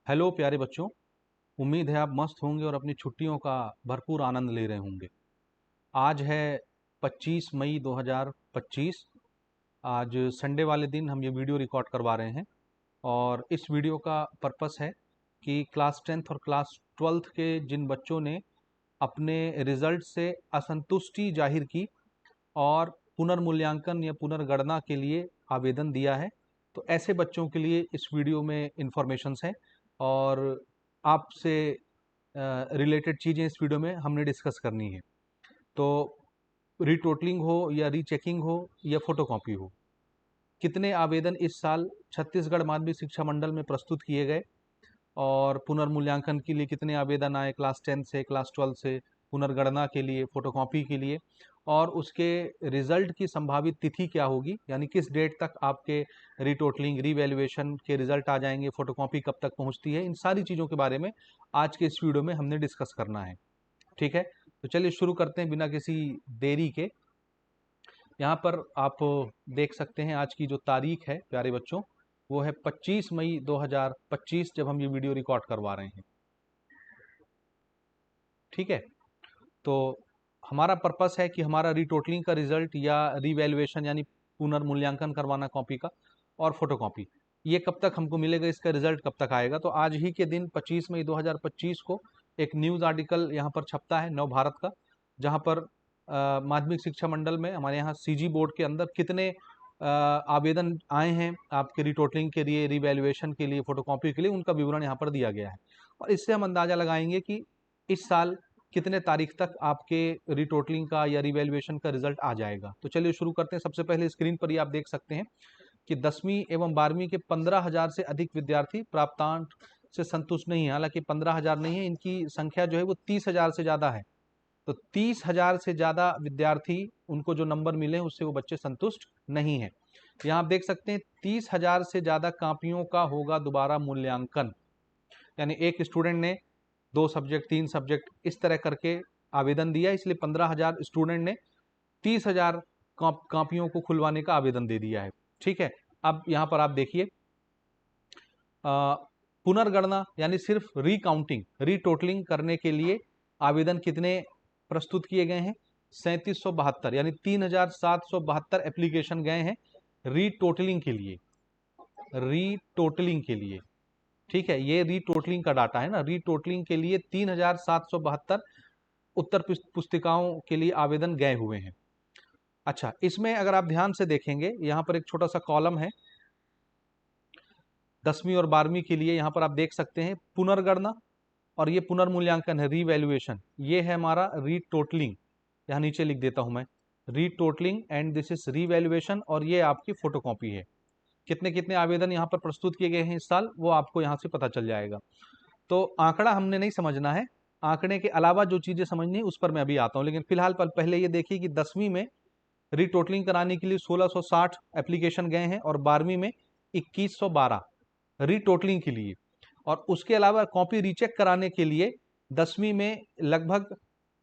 Hello प्यारे बच्चों। उम्मीद है आप मस्त होंगे और अपनी छुट्टियों का भरपूर आनंद ले रहे होंगे। आज है 25 मई 2025। आज संडे वाले दिन हम ये वीडियो रिकॉर्ड करवा रहे हैं और इस वीडियो का पर्पस है कि क्लास 10th और क्लास 12th के जिन बच्चों ने अपने रिजल्ट से असंतुष्टि जाहिर की और पुनर्मूल्यांकन या पुनर्गणना के लिए आवेदन दिया है, तो ऐसे बच्चों के लिए इस वीडियो में इंफॉर्मेशंस है और आपसे रिलेटेड चीज़ें इस वीडियो में हमने डिस्कस करनी है। तो रीटोटलिंग हो या रीचेकिंग हो या फोटोकॉपी हो, कितने आवेदन इस साल छत्तीसगढ़ माध्यमिक शिक्षा मंडल में प्रस्तुत किए गए और पुनर्मूल्यांकन के लिए कितने आवेदन आए क्लास 10 से क्लास 12 से, पुनर्गणना के लिए, फोटोकॉपी के लिए, और उसके रिजल्ट की संभावित तिथि क्या होगी, यानी किस डेट तक आपके रीटोटलिंग रीवैल्यूएशन के रिजल्ट आ जाएंगे, फोटोकॉपी कब तक पहुंचती है, इन सारी चीज़ों के बारे में आज के इस वीडियो में हमने डिस्कस करना है। ठीक है, तो चलिए शुरू करते हैं बिना किसी देरी के। यहाँ पर आप देख सकते हैं आज की जो तारीख है प्यारे बच्चों, वो है 25 मई 2025 जब हम ये वीडियो रिकॉर्ड करवा रहे हैं। ठीक है, तो हमारा पर्पस है कि हमारा रीटोटलिंग का रिजल्ट या रीवैल्यूएशन यानी पुनर्मूल्यांकन करवाना कॉपी का और फोटोकॉपी, ये कब तक हमको मिलेगा, इसका रिजल्ट कब तक आएगा। तो आज ही के दिन 25 मई 2025 को एक न्यूज़ आर्टिकल यहाँ पर छपता है नव भारत का, जहाँ पर माध्यमिक शिक्षा मंडल में हमारे यहाँ सीजी बोर्ड के अंदर कितने आवेदन आए हैं आपके रिटोटलिंग के लिए, रिवैल्यूएशन के लिए, फोटोकॉपी के लिए, उनका विवरण यहाँ पर दिया गया है। और इससे हम अंदाज़ा लगाएंगे कि इस साल कितने तारीख तक आपके रिटोटलिंग का या रिवैल्यूएशन का रिजल्ट आ जाएगा। तो चलिए शुरू करते हैं। सबसे पहले स्क्रीन पर ही आप देख सकते हैं कि 10वीं एवं 12वीं के 15,000 से अधिक विद्यार्थी प्राप्तांक से संतुष्ट नहीं है। हालांकि 15,000 नहीं है, इनकी संख्या जो है वो 30,000 से ज़्यादा है। तो 30,000 से ज़्यादा विद्यार्थी, उनको जो नंबर मिले हैं उससे वो बच्चे संतुष्ट नहीं हैं। यहाँ आप देख सकते हैं 30,000 से ज़्यादा कापियों का होगा दोबारा मूल्यांकन, यानी एक स्टूडेंट ने 2 सब्जेक्ट 3 सब्जेक्ट इस तरह करके आवेदन दिया, इसलिए 15,000 स्टूडेंट ने 30,000 कापियों को खुलवाने का आवेदन दे दिया है। ठीक है, अब यहाँ पर आप देखिए पुनर्गणना यानी सिर्फ रिकाउंटिंग रीटोटलिंग करने के लिए आवेदन कितने प्रस्तुत किए गए हैं? 3772, यानी 3,772 एप्लीकेशन गए हैं रीटोटलिंग के लिए। रीटोटलिंग के लिए, ठीक है, ये रीटोटलिंग का डाटा है ना। रीटोटलिंग के लिए 3,772 उत्तर पुस्तिकाओं के लिए आवेदन गए हुए हैं। अच्छा, इसमें अगर आप ध्यान से देखेंगे, यहाँ पर एक छोटा सा कॉलम है 10वीं और 12वीं के लिए। यहाँ पर आप देख सकते हैं पुनर्गणना और ये पुनर्मूल्यांकन है, रीवैल्यूएशन। ये है हमारा रीटोटलिंग, यहाँ नीचे लिख देता हूँ मैं, retotalling and this is revaluation, और ये आपकी फोटोकॉपी है। कितने कितने आवेदन यहाँ पर प्रस्तुत किए गए हैं इस साल, वो आपको यहाँ से पता चल जाएगा। तो आंकड़ा हमने नहीं समझना है, आंकड़े के अलावा जो चीज़ें समझनी है उस पर मैं अभी आता हूँ। लेकिन फिलहाल पहले ये देखिए कि 10वीं में रीटोटलिंग कराने के लिए 1660 एप्लीकेशन गए हैं और 12वीं में 2112 रीटोटलिंग के लिए। और उसके अलावा कॉपी रीचेक कराने के लिए 10वीं में लगभग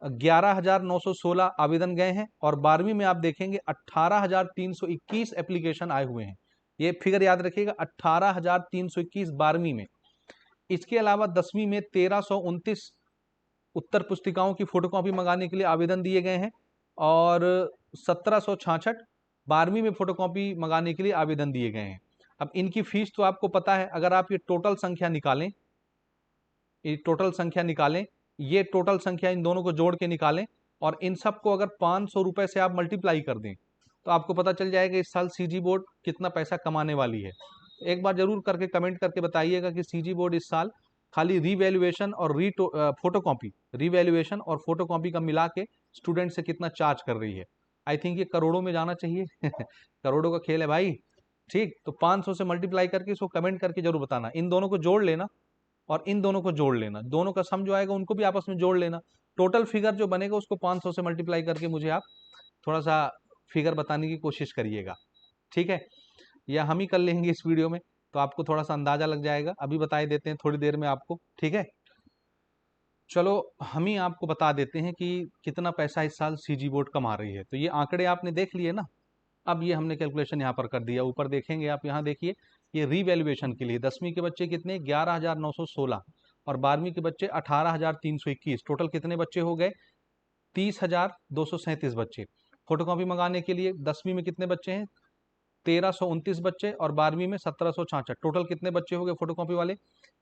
11,916 आवेदन गए हैं और 12वीं में आप देखेंगे 18,321 एप्लीकेशन आए हुए हैं। ये फिगर याद रखिएगा, 18,321 12वीं में। इसके अलावा 10वीं में 1,329 उत्तर पुस्तिकाओं की फोटोकॉपी मंगाने के लिए आवेदन दिए गए हैं और 1,766 12वीं में फोटोकॉपी मंगाने के लिए आवेदन दिए गए हैं। अब इनकी फीस तो आपको पता है, अगर आप ये टोटल संख्या निकालें, ये टोटल संख्या निकालें, ये टोटल संख्या इन दोनों को जोड़ के निकालें और इन सबको अगर 500 रुपए से आप मल्टीप्लाई कर दें तो आपको पता चल जाएगा इस साल सीजी बोर्ड कितना पैसा कमाने वाली है। एक बार जरूर करके कमेंट करके बताइएगा कि सीजी बोर्ड इस साल खाली रीवैल्यूएशन और फोटोकॉपी, रीवैल्यूएशन और फोटोकॉपी का मिला के स्टूडेंट से कितना चार्ज कर रही है। आई थिंक ये करोड़ों में जाना चाहिए करोड़ों का खेल है भाई। ठीक, तो 500 से मल्टीप्लाई करके इसको कमेंट करके जरूर बताना। इन दोनों को जोड़ लेना और इन दोनों को जोड़ लेना, दोनों का सम जो आएगा उनको भी आपस में जोड़ लेना। टोटल फिगर जो बनेगा उसको 500 से मल्टीप्लाई करके मुझे आप थोड़ा सा फिगर बताने की कोशिश करिएगा। ठीक है, या हम ही कर लेंगे इस वीडियो में, तो आपको थोड़ा सा अंदाजा लग जाएगा। अभी बता देते हैं थोड़ी देर में आपको। ठीक है, चलो हम ही आपको बता देते हैं कि कितना पैसा इस साल सीजी बोर्ड कमा रही है। तो ये आंकड़े आपने देख लिए ना, अब ये हमने कैलकुलेशन यहाँ पर कर दिया। ऊपर देखेंगे आप, यहाँ देखिए ये रीवैल्यूएशन के लिए। 10वीं के बच्चे कितने, 11,916 और 12वीं के बच्चे 18,321। टोटल कितने बच्चे हो गए, 30,237 बच्चे। फोटोकॉपी मंगाने के लिए 10वीं में कितने बच्चे हैं, 1,329 बच्चे और 12वीं में 1,766। टोटल कितने बच्चे हो गए फोटोकॉपी वाले,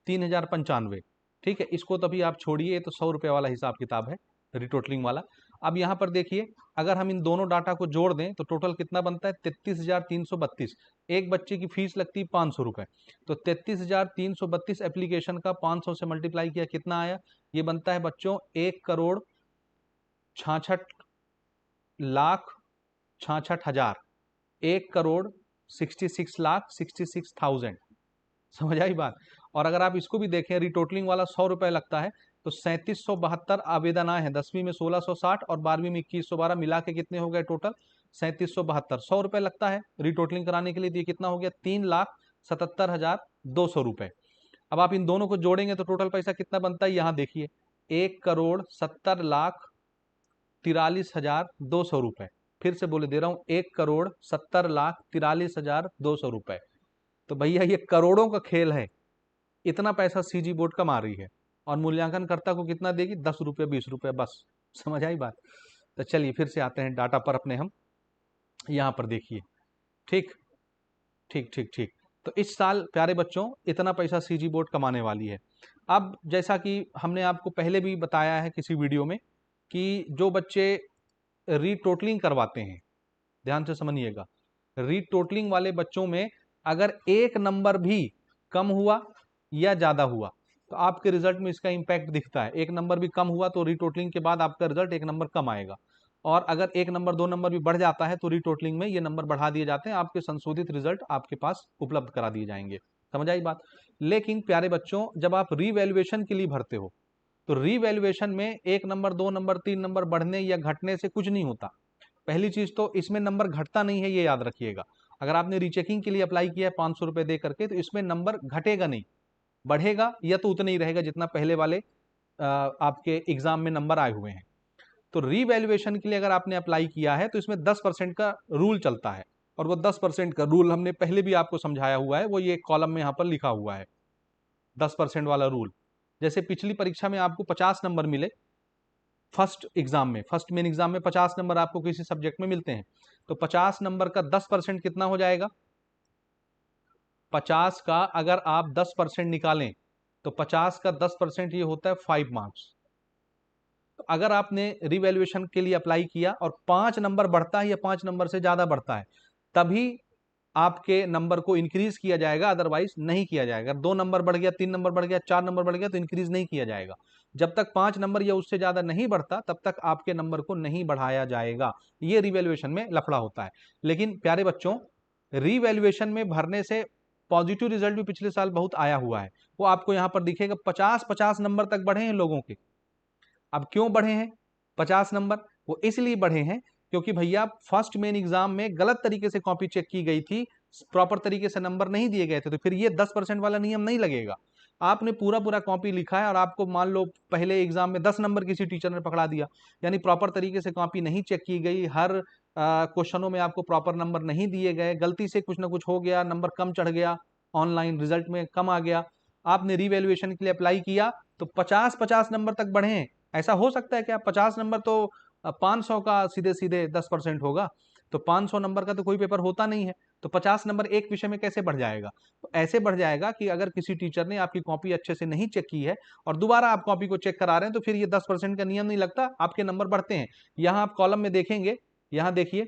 3,095। ठीक है, इसको तभी आप छोड़िए, ये तो 100 रुपये वाला हिसाब किताब है रिटोटलिंग वाला। अब यहाँ पर देखिए, अगर हम इन दोनों डाटा को जोड़ दें तो टोटल कितना बनता है, 33,332। एक बच्चे की फीस लगती है 500 रुपये, तो 33,332 एप्लीकेशन का 500 से मल्टीप्लाई किया, कितना आया, ये बनता है बच्चों 1,66,66,66,000, 1,66,66,000। समझ आई बात। और अगर आप इसको भी देखें, रिटोटलिंग वाला 100 रुपये लगता है, तो 3772 आवेदन आए हैं। 10वीं में 1660 और 12वीं में 2112, मिला के कितने हो गए टोटल, 3772। 100 रुपये लगता है रिटोटलिंग कराने के लिए, ये कितना हो गया, 3,77,200 रुपये। अब आप इन दोनों को जोड़ेंगे तो टोटल पैसा कितना बनता है, यहाँ देखिए 1,70,43,200 रुपये। फिर से बोले दे रहा हूँ, 1,70,43,200 रुपये। तो भैया ये करोड़ों का खेल है, इतना पैसा सीजी बोर्ड कमा रही है और मूल्यांकनकर्ता को कितना देगी, 10 रुपये 20 रुपये बस। समझ आई बात। तो चलिए फिर से आते हैं डाटा पर अपने हम, यहाँ पर देखिए, ठीक ठीक ठीक ठीक। तो इस साल प्यारे बच्चों इतना पैसा सीजी बोर्ड कमाने वाली है। अब जैसा कि हमने आपको पहले भी बताया है किसी वीडियो में, कि जो बच्चे रीटोटलिंग करवाते हैं, ध्यान से समझिएगा, रीटोटलिंग वाले बच्चों में अगर एक नंबर भी कम हुआ या ज्यादा हुआ तो आपके रिजल्ट में इसका इंपैक्ट दिखता है। एक नंबर भी कम हुआ तो रीटोटलिंग के बाद आपका रिजल्ट एक नंबर कम आएगा, और अगर एक नंबर 2 नंबर भी बढ़ जाता है तो रीटोटलिंग में ये नंबर बढ़ा दिए जाते हैं, आपके संशोधित रिजल्ट आपके पास उपलब्ध करा दिए जाएंगे। समझ आई बात। लेकिन प्यारे बच्चों, जब आप रीवैल्यूएशन के लिए भरते हो तो रीवैल्यूएशन में 1 नंबर 2 नंबर 3 नंबर बढ़ने या घटने से कुछ नहीं होता। पहली चीज तो इसमें नंबर घटता नहीं है, ये याद रखिएगा। अगर आपने रीचेकिंग के लिए अप्लाई किया है 500 रुपए दे करके, तो इसमें नंबर घटेगा नहीं, बढ़ेगा या तो उतना ही रहेगा जितना पहले वाले आपके एग्जाम में नंबर आए हुए हैं। तो रीवैल्यूएशन के लिए अगर आपने अप्लाई किया है तो इसमें 10% का रूल चलता है, और वो 10% का रूल हमने पहले भी आपको समझाया हुआ है, वो ये कॉलम में यहाँ पर लिखा हुआ है 10% वाला रूल। जैसे पिछली परीक्षा में आपको 50 नंबर मिले, फर्स्ट एग्जाम में, फर्स्ट मेन एग्जाम में 50 नंबर आपको किसी सब्जेक्ट में मिलते हैं, तो 50 नंबर का 10% कितना हो जाएगा, 50 का अगर आप 10% निकालें तो 50 का 10% ये होता है 5 मार्क्स। तो अगर आपने रिवैल्यूएशन के लिए अप्लाई किया और 5 नंबर बढ़ता है या 5 नंबर से ज्यादा बढ़ता है, तभी आपके नंबर को इंक्रीज किया जाएगा, अदरवाइज नहीं किया जाएगा। 2 नंबर बढ़ गया, 3 नंबर बढ़ गया, 4 नंबर बढ़ गया तो इंक्रीज नहीं किया जाएगा। जब तक 5 नंबर या उससे ज्यादा नहीं बढ़ता तब तक आपके नंबर को नहीं बढ़ाया जाएगा। ये रिवैल्यूएशन में लफड़ा होता है। लेकिन प्यारे बच्चों, रिवैल्यूएशन में भरने से पॉजिटिव रिजल्ट भी पिछले साल बहुत आया हुआ है, वो आपको यहाँ पर दिखेगा। 50-50 नंबर तक बढ़े हैं लोगों के। अब क्यों बढ़े हैं 50 नंबर, वो इसलिए बढ़े हैं क्योंकि भैया फर्स्ट मेन एग्जाम में गलत तरीके से कॉपी चेक की गई थी, प्रॉपर तरीके से नंबर नहीं दिए गए थे, तो फिर ये 10% वाला नियम नहीं लगेगा। आपने पूरा पूरा कॉपी लिखा है और आपको मान लो पहले एग्जाम में 10 नंबर किसी टीचर ने पकड़ा दिया, यानी प्रॉपर तरीके से कॉपी नहीं चेक की गई, हर क्वेश्चनों में आपको प्रॉपर नंबर नहीं दिए गए, गलती से कुछ ना कुछ हो गया, नंबर कम चढ़ गया, ऑनलाइन रिजल्ट में कम आ गया, आपने रिवैल्यूएशन के लिए अप्लाई किया तो 50-50 नंबर तक बढ़े हैं। ऐसा हो सकता है क्या, 50 नंबर तो 500 का सीधे सीधे 10% होगा, तो 500 नंबर का तो कोई पेपर होता नहीं है, तो 50 नंबर एक विषय में कैसे बढ़ जाएगा। तो ऐसे बढ़ जाएगा कि अगर किसी टीचर ने आपकी कॉपी अच्छे से नहीं चेक की है और दोबारा आप कॉपी को चेक करा रहे हैं, तो फिर ये 10% का नियम नहीं लगता, आपके नंबर बढ़ते हैं। यहाँ आप कॉलम में देखेंगे, यहाँ देखिए,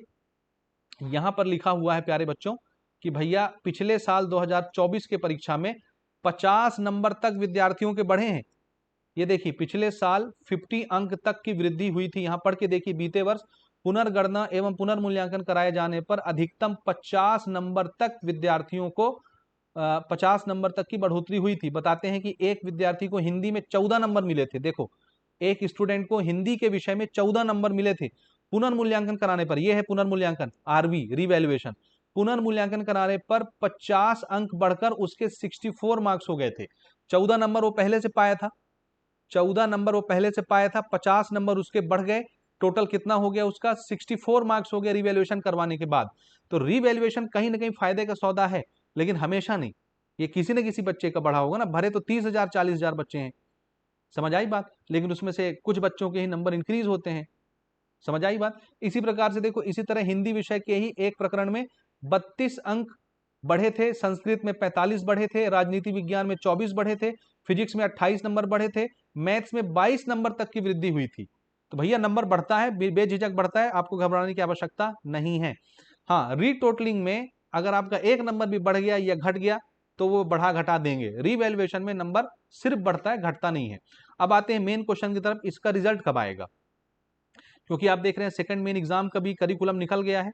यहाँ पर लिखा हुआ है प्यारे बच्चों कि भैया पिछले साल 2024 के परीक्षा में 50 नंबर तक विद्यार्थियों के बढ़े हैं। ये देखिए पिछले साल 50 अंक तक की वृद्धि हुई थी। यहां पढ़ के देखिए, बीते वर्ष पुनर्गणना एवं पुनर्मूल्यांकन कराए जाने पर अधिकतम 50 नंबर तक विद्यार्थियों को 50 नंबर तक की बढ़ोतरी हुई थी। बताते हैं कि एक विद्यार्थी को हिंदी में 14 नंबर मिले थे। देखो, एक स्टूडेंट को हिंदी के विषय में 14 नंबर मिले थे पुनर्मूल्यांकन कराने पर। यह है पुनर्मूल्यांकन, आरवी रिवैल्यूएशन। पुनर्मूल्यांकन कराने पर 50 अंक बढ़कर उसके 64 मार्क्स हो गए थे। 14 नंबर वो पहले से पाया था, 14 नंबर वो पहले से पाया था, 50 नंबर उसके बढ़ गए, टोटल कितना हो गया उसका, 64 मार्क्स हो गया रिवैल्यूएशन करवाने के बाद। तो रिवैल्यूएशन कहीं ना कहीं फायदे का सौदा है। लेकिन हमेशा नहीं, ये किसी न किसी बच्चे का बढ़ा होगा ना। भरे तो 30,000 40,000 बच्चे हैं, समझ आई बात, लेकिन उसमें से कुछ बच्चों के ही नंबर इंक्रीज होते हैं, समझ आई बात। इसी प्रकार से देखो, इसी तरह हिंदी विषय के ही एक प्रकरण में 32 अंक बढ़े थे, संस्कृत में 45 बढ़े थे, राजनीति विज्ञान में 24 बढ़े थे, फिजिक्स में 28 नंबर बढ़े थे, मैथ्स में 22 नंबर तक की वृद्धि हुई थी। तो भैया नंबर बढ़ता है, बेझिझक बढ़ता है, आपको घबराने की आवश्यकता नहीं है। हाँ, रीटोटलिंग में अगर आपका एक नंबर भी बढ़ गया या घट गया तो वो बढ़ा घटा देंगे। रीवैल्यूएशन में नंबर सिर्फ बढ़ता है, घटता नहीं है। अब आते हैं मेन क्वेश्चन की तरफ, इसका रिजल्ट कब आएगा? क्योंकि आप देख रहे हैं सेकंड मेन एग्जाम का भी करिकुलम निकल गया है,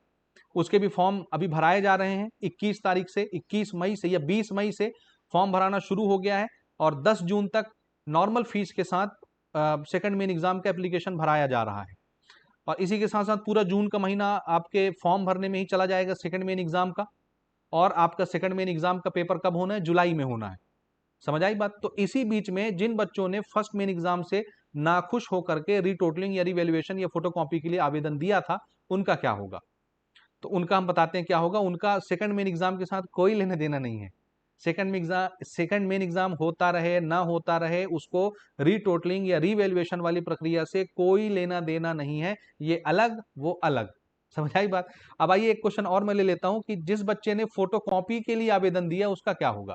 उसके भी फॉर्म अभी भराए जा रहे हैं। 21 तारीख से, 21 मई से या 20 मई से फॉर्म भराना शुरू हो गया है और 10 जून तक नॉर्मल फीस के साथ सेकंड मेन एग्जाम का एप्लीकेशन भराया जा रहा है। और इसी के साथ साथ पूरा जून का महीना आपके फॉर्म भरने में ही चला जाएगा सेकंड मेन एग्जाम का। और आपका सेकंड मेन एग्जाम का पेपर कब होना है? जुलाई में होना है, समझ आई बात। तो इसी बीच में जिन बच्चों ने फर्स्ट मेन एग्जाम से नाखुश होकर के रीटोटलिंग या रिवैल्यूएशन या फोटोकॉपी के लिए आवेदन दिया था, उनका क्या होगा? तो उनका हम बताते हैं क्या होगा। उनका सेकंड मेन एग्जाम के साथ कोई लेना देना नहीं है। सेकंड मेन एग्जाम होता रहे ना होता रहे, उसको रीटोटलिंग या रिवैल्यूएशन वाली प्रक्रिया से कोई लेना देना नहीं है। ये अलग, वो अलग, समझ आई बात। अब आइए एक क्वेश्चन और मैं ले लेता हूं कि जिस बच्चे ने फोटोकॉपी के लिए आवेदन दिया उसका क्या होगा।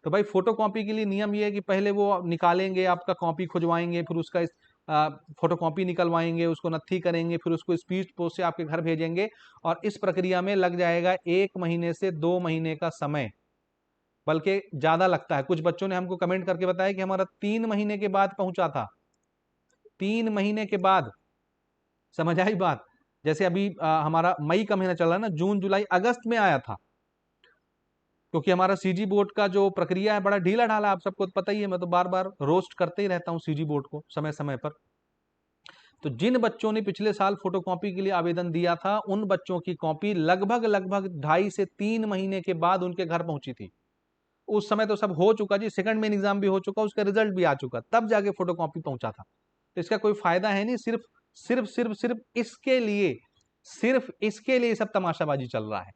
तो भाई फोटोकॉपी के लिए नियम ये है कि पहले वो निकालेंगे, आपका कॉपी खुजवाएंगे, फिर उसका फोटोकॉपी निकलवाएंगे, उसको नत्थी करेंगे, फिर उसको स्पीड पोस्ट से आपके घर भेजेंगे। और इस प्रक्रिया में लग जाएगा 1 महीने से 2 महीने का समय, बल्कि ज्यादा लगता है। कुछ बच्चों ने हमको कमेंट करके बताया कि हमारा 3 महीने के बाद पहुंचा था, 3 महीने के बाद, समझ आई बात। जैसे अभी हमारा मई का महीना चल रहा है ना, जून जुलाई अगस्त में आया था। क्योंकि हमारा सीजी बोर्ड का जो प्रक्रिया है बड़ा ढीला ढाला, आप सबको पता ही है, मैं तो बार बार रोस्ट करते ही रहता हूँ सीजी बोर्ड को समय समय पर। तो जिन बच्चों ने पिछले साल फोटोकॉपी के लिए आवेदन दिया था, उन बच्चों की कॉपी लगभग लगभग 2.5 से 3 महीने के बाद उनके घर पहुंची थी। उस समय तो सब हो चुका जी, सेकंड मेन एग्जाम भी हो चुका, उसका रिजल्ट भी आ चुका, तब जाके फोटोकॉपी पहुंचा था। तो इसका कोई फायदा है नहीं। सिर्फ सिर्फ सिर्फ सिर्फ इसके लिए, सिर्फ इसके लिए सब तमाशाबाजी चल रहा है।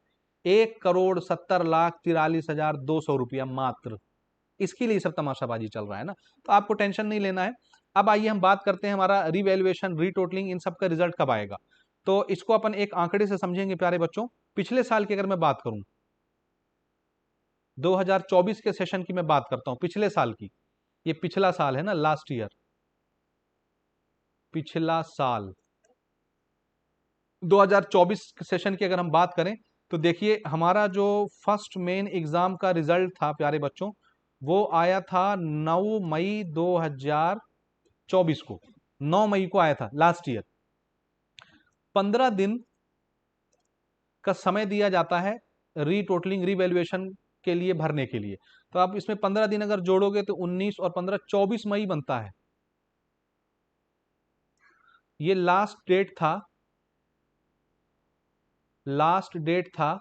1,70,43,200 रुपया मात्र, इसके लिए सब तमाशाबाजी चल रहा है ना। तो आपको टेंशन नहीं लेना है। अब आइए हम बात करते हैं हमारा रिवैल्यूएशन, रीटोटलिंग, इन सब का रिजल्ट कब आएगा। तो इसको अपन एक आंकड़े से समझेंगे प्यारे बच्चों। पिछले साल की अगर मैं बात करूं, 2024 के सेशन की मैं बात करता हूं, पिछले साल की, ये पिछला साल है ना, लास्ट ईयर, पिछला साल 2024 सेशन की अगर हम बात करें तो देखिए हमारा जो फर्स्ट मेन एग्जाम का रिजल्ट था प्यारे बच्चों, वो आया था 9 मई 2024 को, 9 मई को आया था लास्ट ईयर। 15 दिन का समय दिया जाता है रीटोटलिंग रिवैल्यूएशन के लिए भरने के लिए। तो आप इसमें 15 दिन अगर जोड़ोगे तो 19 और 15 24 मई बनता है। ये लास्ट डेट था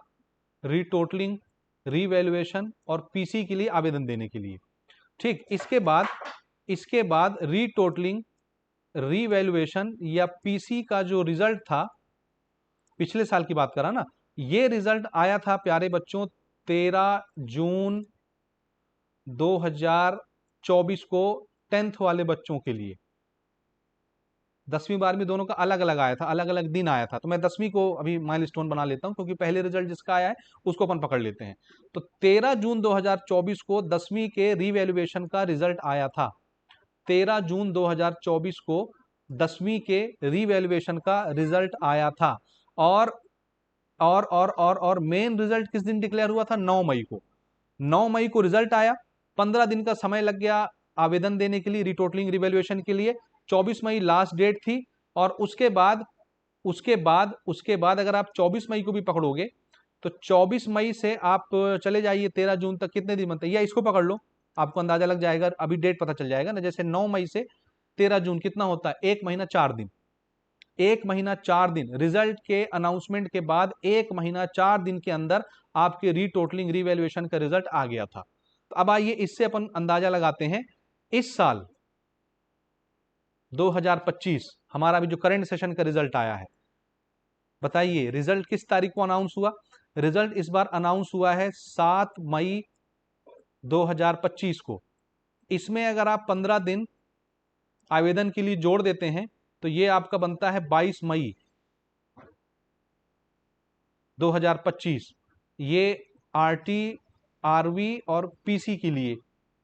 रीटोटलिंग, रीवैल्यूएशन और पीसी के लिए आवेदन देने के लिए। ठीक, इसके बाद रीटोटलिंग, रीवैल्यूएशन या पीसी का जो रिजल्ट था, पिछले साल की बात करा ना, ये रिजल्ट आया था प्यारे बच्चों 13 जून 2024 को 10th वाले बच्चों के लिए। 10वीं 12वीं दोनों का अलग अलग आया था, अलग अलग दिन आया था। तो मैं 10वीं को अभी माइलस्टोन बना लेता हूं, क्योंकि पहले रिजल्ट जिसका आया है उसको अपन पकड़ लेते हैं। तो 13 जून 2024 को 10वीं के रीवैल्यूएशन का रिजल्ट आया था। 13 जून 2024 को 10वीं के रीवैल्यूएशन का रिजल्ट आया था। और मेन रिजल्ट किस दिन डिक्लेयर हुआ था? 9 मई को। 9 मई को रिजल्ट आया, 15 दिन का समय लग गया आवेदन देने के लिए, रिटोटलिंग रिवैल्यूएशन के लिए। 24 मई लास्ट डेट थी। और उसके बाद अगर आप 24 मई को भी पकड़ोगे तो 24 मई से आप चले जाइए 13 जून तक, कितने दिन बनते हैं, या इसको पकड़ लो, आपको अंदाजा लग जाएगा, अभी डेट पता चल जाएगा ना। जैसे 9 मई से 13 जून कितना होता है? 1 महीना 4 दिन। 1 महीना 4 दिन, रिजल्ट के अनाउंसमेंट के बाद 1 महीना 4 दिन के अंदर आपके रीटोटलिंग रिवैल्यूएशन का रिजल्ट आ गया था। तो अब आइए इससे अपन अंदाजा लगाते हैं, इस साल 2025 हमारा अभी जो करंट सेशन का रिजल्ट आया है, बताइए रिजल्ट किस तारीख को अनाउंस हुआ? रिजल्ट इस बार अनाउंस हुआ है 7 मई 2025 को। इसमें अगर आप 15 दिन आवेदन के लिए जोड़ देते हैं तो ये आपका बनता है 22 मई 2025। ये आरटी, आरवी और पीसी के लिए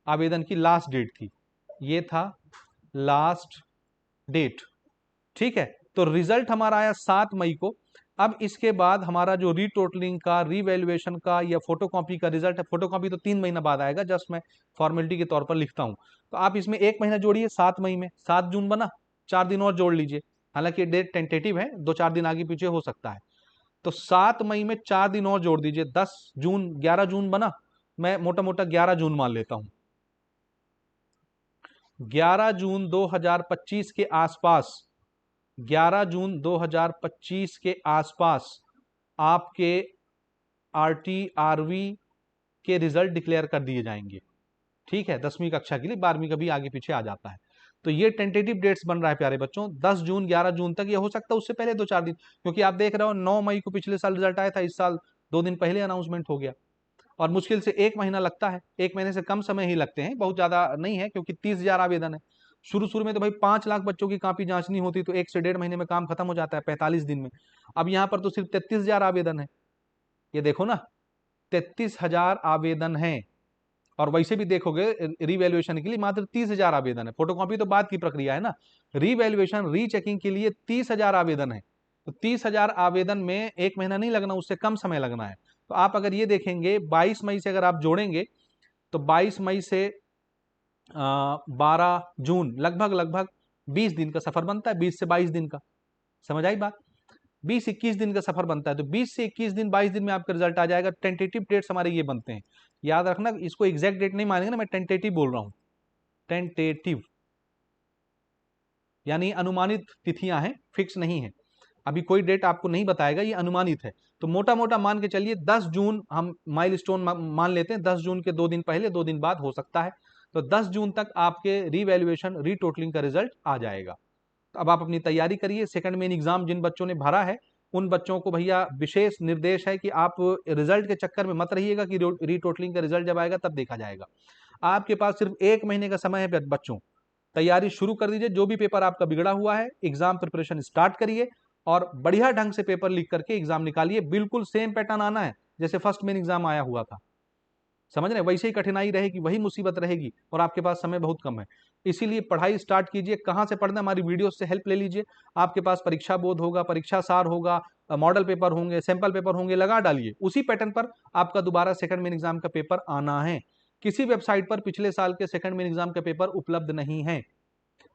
आवेदन की लास्ट डेट थी। ये था लास्ट डेट, ठीक है। तो रिजल्ट हमारा आया 7 मई को। अब इसके बाद हमारा जो रीटोटलिंग का, रीवैल्यूएशन का या फोटोकॉपी का रिजल्ट है, फोटोकॉपी तो 3 महीना बाद आएगा, जस्ट मैं फॉर्मेलिटी के तौर पर लिखता हूं। तो आप इसमें 1 महीना जोड़िए, 7 मई में 7 जून बना, 4 दिन और जोड़ लीजिए। हालांकि डेट टेंटेटिव है, 2-4 दिन आगे पीछे हो सकता है। तो 7 मई में 4 दिन और जोड़ दीजिए, 10 जून, 11 जून बना। मैं मोटा मोटा 11 जून मान लेता हूं। 11 जून 2025 के आसपास, 11 जून 2025 के आसपास आपके आरटी, आरवी के रिजल्ट डिक्लेयर कर दिए जाएंगे, ठीक है। 10वीं कक्षा के लिए, 12वीं का भी आगे पीछे आ जाता है। तो ये टेंटेटिव डेट्स बन रहा है प्यारे बच्चों, 10 जून 11 जून तक। ये हो सकता है उससे पहले 2-4 दिन, क्योंकि आप देख रहे हो 9 मई को पिछले साल रिजल्ट आया था, इस साल 2 दिन पहले अनाउंसमेंट हो गया। और मुश्किल से 1 महीना लगता है, 1 महीने से कम समय ही लगते हैं, बहुत ज्यादा नहीं है, क्योंकि 30,000 आवेदन है। शुरू शुरू में तो भाई 5 लाख बच्चों की कॉपी जांचनी होती, तो 1 से 1.5 महीने में काम खत्म हो जाता है, 45 दिन में। अब यहाँ पर तो सिर्फ 33,000 आवेदन है। ये देखो ना, 33,000 आवेदन है। और वैसे भी देखोगे रीवैल्यूएशन के लिए मात्र 30,000 आवेदन है। फोटोकॉपी तो बाद की प्रक्रिया है ना, रीवैल्यूएशन, रीचेकिंग के लिए 30,000 आवेदन है। तो 30,000 आवेदन में 1 महीना नहीं लगना, उससे कम समय लगना है। तो आप अगर ये देखेंगे 22 मई से अगर आप जोड़ेंगे तो 22 मई से 12 जून, लगभग लगभग 20 दिन का सफर बनता है, 20 से 22 दिन का। समझ आई बात? 20-21 दिन का सफर बनता है। तो 20 से 21 दिन, 22 दिन में आपका रिजल्ट आ जाएगा। टेंटेटिव डेट्स हमारे ये बनते हैं, याद रखना। इसको एग्जैक्ट डेट नहीं मानेंगे ना, मैं टेंटेटिव बोल रहा हूं, टेंटेटिव यानी अनुमानित तिथियां हैं, फिक्स नहीं है। अभी कोई डेट आपको नहीं बताएगा, ये अनुमानित है। तो मोटा मोटा मान के चलिए 10 जून हम माइलस्टोन मान लेते हैं, 10 जून के 2 दिन पहले 2 दिन बाद हो सकता है। तो 10 जून तक आपके रीवैल्यूएशन, रीटोटलिंग का रिजल्ट आ जाएगा। तो अब आप अपनी तैयारी करिए। सेकंड मेन एग्जाम जिन बच्चों ने भरा है उन बच्चों को भैया विशेष निर्देश है कि आप रिजल्ट के चक्कर में मत रहिएगा कि रीटोटलिंग का रिजल्ट जब आएगा तब देखा जाएगा। आपके पास सिर्फ 1 महीने का समय है बच्चों, तैयारी शुरू कर दीजिए। जो भी पेपर आपका बिगड़ा हुआ है, एग्जाम प्रिपरेशन स्टार्ट करिए और बढ़िया ढंग से पेपर लिख करके एग्जाम निकालिए। बिल्कुल सेम पैटर्न आना है जैसे फर्स्ट मेन एग्जाम आया हुआ था, समझ रहे हैं? वैसे ही कठिनाई रहेगी, वही मुसीबत रहेगी, और आपके पास समय बहुत कम है। इसीलिए पढ़ाई स्टार्ट कीजिए। कहाँ से पढ़ना, हमारी वीडियो से हेल्प ले लीजिए। आपके पास परीक्षा बोध होगा, परीक्षा सार होगा, मॉडल पेपर होंगे, सैंपल पेपर होंगे, लगा डालिए। उसी पैटर्न पर आपका दोबारा सेकंड मेन एग्जाम का पेपर आना है। किसी वेबसाइट पर पिछले साल के सेकंड मेन एग्जाम का पेपर उपलब्ध नहीं है।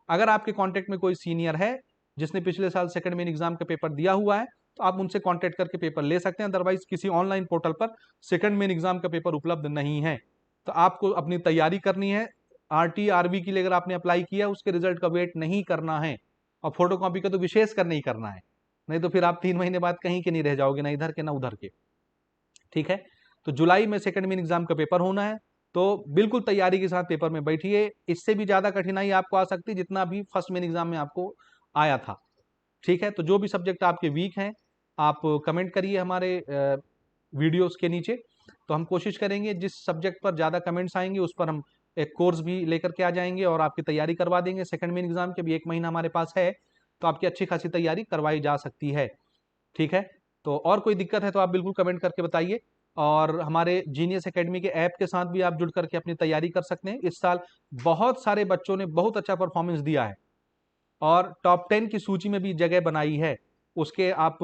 अगर आपके कांटेक्ट में कोई सीनियर है जिसने पिछले साल सेकंड मेन एग्जाम का पेपर दिया हुआ है तो आप उनसे कांटेक्ट करके पेपर ले सकते हैं। अदरवाइज किसी ऑनलाइन पोर्टल पर सेकंड मेन एग्जाम का पेपर उपलब्ध नहीं है। तो आपको अपनी तैयारी करनी है। आरटी, आरबी के लिए अगर आपने अप्लाई किया उसके रिजल्ट का वेट नहीं करना है, और फोटोकॉपी का तो विशेष कर नहीं करना है, नहीं तो फिर आप 3 महीने बाद कहीं के नहीं रह जाओगे, ना इधर के ना उधर के, ठीक है। तो जुलाई में सेकंड मेन एग्जाम का पेपर होना है, तो बिल्कुल तैयारी के साथ पेपर में बैठिए। इससे भी ज्यादा कठिनाई आपको आ सकती है जितना भी फर्स्ट मेन एग्जाम में आपको आया था, ठीक है। तो जो भी सब्जेक्ट आपके वीक हैं आप कमेंट करिए हमारे वीडियोस के नीचे, तो हम कोशिश करेंगे जिस सब्जेक्ट पर ज़्यादा कमेंट्स आएंगे उस पर हम एक कोर्स भी लेकर के आ जाएंगे और आपकी तैयारी करवा देंगे। सेकंड मेन एग्जाम के भी 1 महीना हमारे पास है, तो आपकी अच्छी खासी तैयारी करवाई जा सकती है, ठीक है। तो और कोई दिक्कत है तो आप बिल्कुल कमेंट करके बताइए। और हमारे जीनियस एकेडमी के ऐप के साथ भी आप जुड़ करके अपनी तैयारी कर सकते हैं। इस साल बहुत सारे बच्चों ने बहुत अच्छा परफॉर्मेंस दिया है और टॉप 10 की सूची में भी जगह बनाई है। उसके आप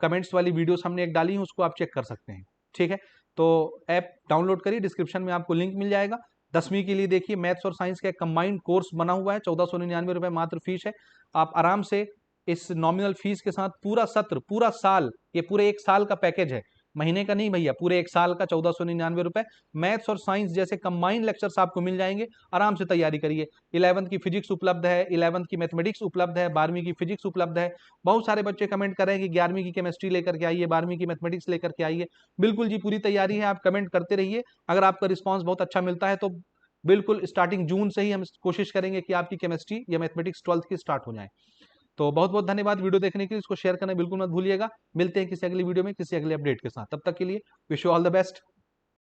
कमेंट्स वाली वीडियोस हमने एक डाली है, उसको आप चेक कर सकते हैं, ठीक है। तो ऐप डाउनलोड करिए, डिस्क्रिप्शन में आपको लिंक मिल जाएगा। 10वीं के लिए देखिए मैथ्स और साइंस का एक कंबाइंड कोर्स बना हुआ है, 1499 रुपए मात्र फीस है। आप आराम से इस नॉमिनल फीस के साथ पूरा सत्र, पूरा साल, ये पूरे 1 साल का पैकेज है, महीने का नहीं भैया, पूरे 1 साल का 1499 रुपए। मैथ्स और साइंस जैसे कंबाइंड लेक्चर्स आपको मिल जाएंगे। आराम से तैयारी करिए। 11th की फिजिक्स उपलब्ध है, 11th की मैथमेटिक्स उपलब्ध है, 12वीं की फिजिक्स उपलब्ध है। बहुत सारे बच्चे कमेंट कर रहे हैं कि 11वीं की केमिस्ट्री लेकर के आइए, 12वीं की मैथमेटिक्स लेकर के आइए। बिल्कुल जी, पूरी तैयारी है, आप कमेंट करते रहिए। अगर आपका रिस्पॉन्स बहुत अच्छा मिलता है तो बिल्कुल स्टार्टिंग जून से ही हम कोशिश करेंगे कि आपकी केमिस्ट्री या मैथमेटिक्स 12th की स्टार्ट हो जाए। तो बहुत बहुत धन्यवाद वीडियो देखने के लिए, इसको शेयर करना बिल्कुल मत भूलिएगा। मिलते हैं किसी अगली वीडियो में किसी अगले अपडेट के साथ, तब तक के लिए wish you all the best.